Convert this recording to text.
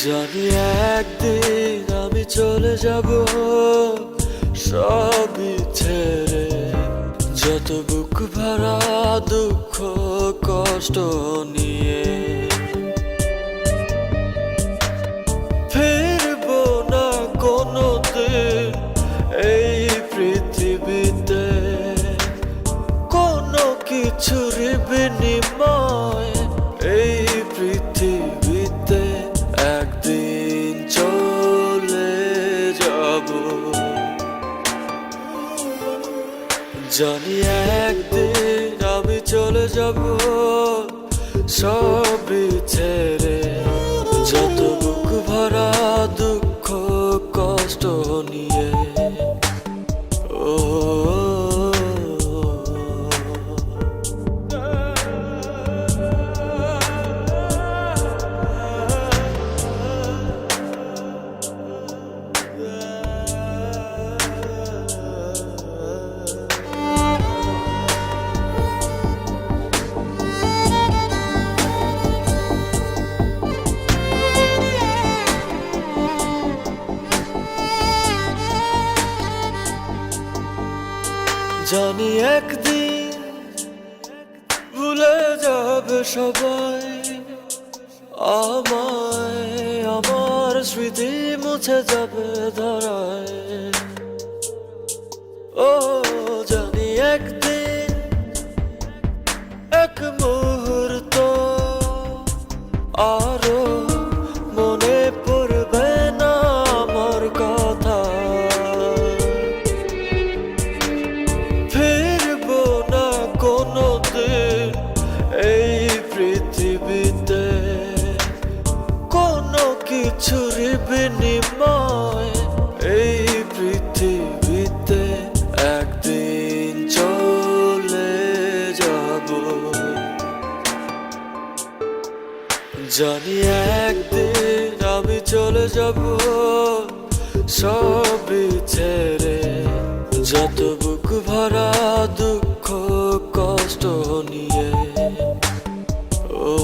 জানি একদিন আমি চলে যাব সবই ছেড়ে, যত বুক ভরা দুঃখ কষ্ট নিয়ে। ফিরবো না কোনোদিন এই পৃথিবীতে, কোনো কিছুর বিনিময় এই পৃথিবীতে একদিন চলে যাব। জানি একদিন আমি চলে যাব সবই ছেড়ে, যত বুক ভরা দুঃখ কষ্ট নিয়ে। ও জানি একদিন ভুলে যাবে সবাই আমায়, আমার স্মৃতি মুছে যাবে ধরায়। ও জানি একদিন এক মুহূর্ত আরো মনে পড়বে না আমার কথা। ফিরবো না কোনোদিন এই পৃথিবীতে, কোনো কিছুর বিনিময় এই পৃথিবীতে একদিন চলে যাব। জানি একদিন আমি চলে যাব সবই ছেড়ে, যত বুক ভরা দুঃখ কষ্ট নিয়ে। ও